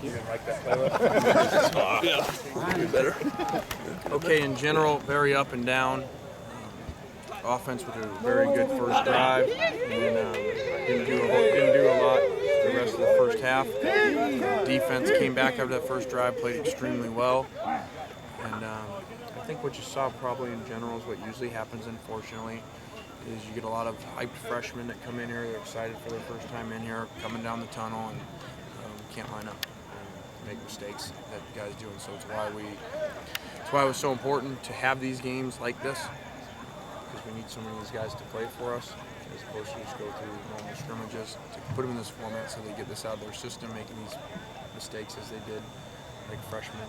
You didn't like that playlist? Yeah. Better. Okay, in general, very up and down. Offense with a very good first drive, and didn't do a lot the rest of the first half. Defense came back after that first drive, played extremely well, and I think what you saw probably in general is what usually happens, unfortunately, is you get a lot of hyped freshmen that come in here. They're excited for their first time in here, coming down the tunnel, and can't line up and make mistakes that guys do. And so it's why it was so important to have these games like this, because we need so many of these guys to play for us, as opposed to just go through normal scrimmages, to put them in this format so they get this out of their system, making these mistakes as they did, like freshman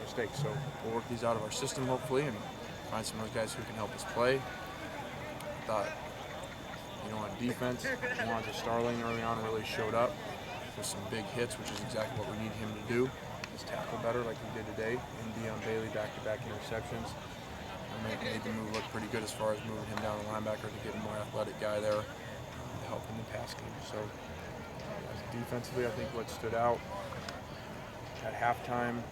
mistakes. So we'll work these out of our system, hopefully, and find some of those guys who can help us play. I thought, on defense, Juwan Starling early on really showed up with some big hits, which is exactly what we need him to do. Just tackle better like he did today, and Deion Bailey back-to-back interceptions. Made the move look pretty good as far as moving him down the linebacker to get a more athletic guy there to help in the pass game. So defensively, I think what stood out at halftime,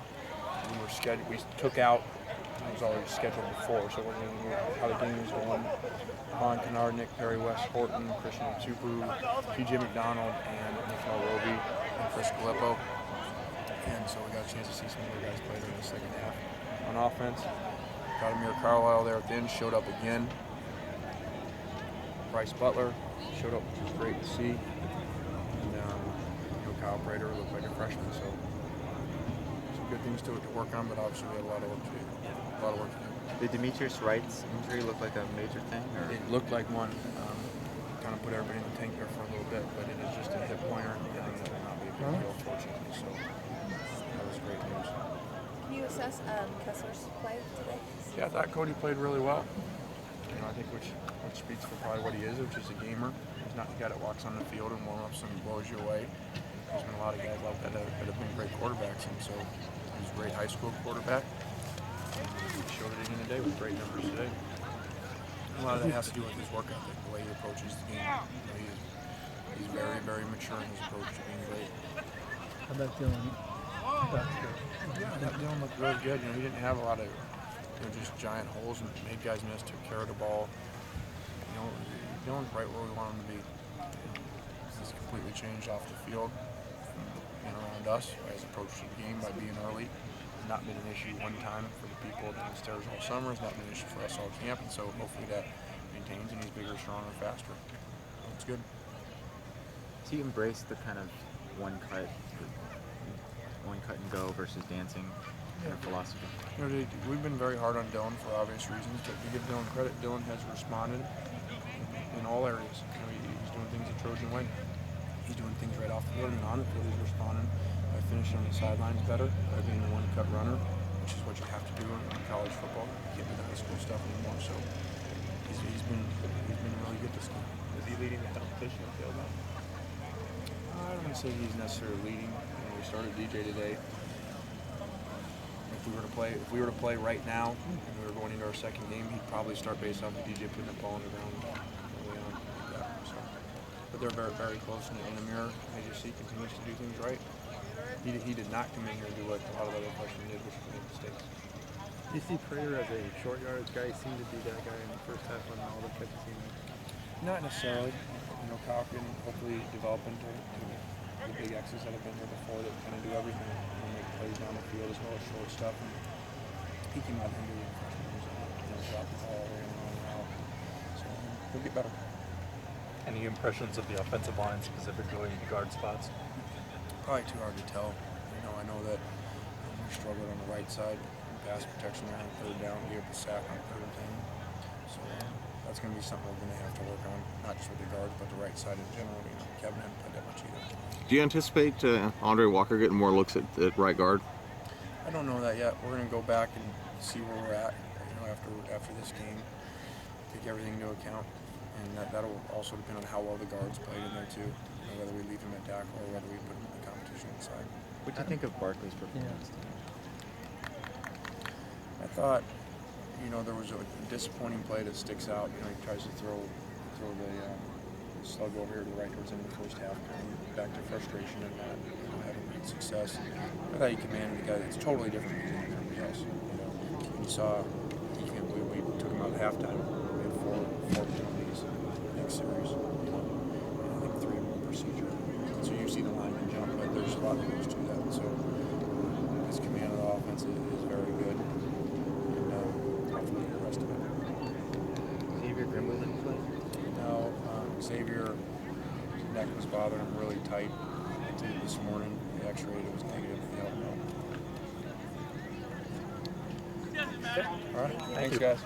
we took out, it was already scheduled before, so we're going to how the game was going. Vaughn Kennard, Nick Perry, Wes Horton, Christian Tupu, PJ McDonald, and Nikhil Roby, and Chris Galippo. And so we got a chance to see some of the guys play in the second half. On offense, Vladimir Carlisle there at the end showed up again. Bryce Butler showed up, which was great to see. And Kyle Prater looked like a freshman, so some good things to work on, but obviously we had a lot of work to do. Did Demetrius Wright's injury look like a major thing? Or? It looked like one. Kind of put everybody in the tank there for a little bit, but it is just a hip pointer, and that will not be a big deal, fortunately. So that was great news. Can you assess Kessler's play today? Yeah, I thought Cody played really well. I think which speaks for probably what he is, which is a gamer. He's not the guy that walks on the field and warm-ups and blows you away. There's been a lot of guys like that that have been great quarterbacks, and so he's a great high school quarterback. He showed it again today with great numbers today. A lot of that has to do with his work ethic, the way he approaches the game. He's very, very mature in his approach to being great. How about Dylan? Yeah, Dylan looked really good. He didn't have a lot of just giant holes and made guys miss, took care of the ball. Dylan's right where we want him to be. He's completely changed off the field and around us by his approach to the game by being early. Not been an issue one time for the people downstairs all summer. It's not been an issue for us all camp, and so hopefully that maintains, and he's bigger, stronger, faster. It's good. So you embrace the kind of one cut and go versus dancing kind of philosophy? We've been very hard on Dylan for obvious reasons, but we give Dylan credit. Dylan has responded in all areas. He's doing things the Trojan way. He's doing things right off the field and on the field. He's responding by finishing on the sidelines better, by being a one-cut runner, which is what you have to do in college football. You can't do the high school stuff anymore. So he's been really good this game. Is he leading the competition on the field now? I don't want to say he's necessarily leading. We started DJ today. If we were to play right now, and we were going into our second game, he'd probably start based off of DJ putting the ball on the ground early on like that. So, but they're very, very close in the mirror. As you see, continues to do things right. He did not come in here and do what a lot of other freshmen did, which was make mistakes. Do you see Prater as a short yardage guy? He seemed to be that guy in the first half when all the catches came in. Not necessarily. Kyle can hopefully develop into the big X's that have been here before that kind of do everything and make plays down the field as well as short stuff. And he came out and did freshman, drop the ball in and out. So he'll get better. Any impressions of the offensive line, specifically in the guard spots? Probably too hard to tell. I know that we struggled on the right side in pass protection there on third down. We have the sack on third and 10. So that's going to be something we're going to have to work on, not just with the guards, but the right side in general. Kevin hadn't played that much either. Do you anticipate Andre Walker getting more looks at right guard? I don't know that yet. We're going to go back and see where we're at. After this game, take everything into account, and that'll also depend on how well the guards played in there too. Whether we leave him at tackle or whether we put him in the competition inside. What do you think of Barkley's performance? I thought, there was a disappointing play that sticks out. He tries to throw the slug over here to the right towards the end of the first half, kind of back to frustration and not having great success. I thought he commanded a guy that's totally different than everybody else. You saw, you can't believe we took him out at halftime. We had four penalties in the next series. And I think 3 of them were procedure. So you see the lineman jump, but there's a lot that goes to that. So his command of the offense is very good. And hopefully the rest of it. Xavier Grimble didn't play? No, Xavier, his neck was bothering him really tight this morning. The x-ray, it was negative. He don't know. All right. Thanks, guys.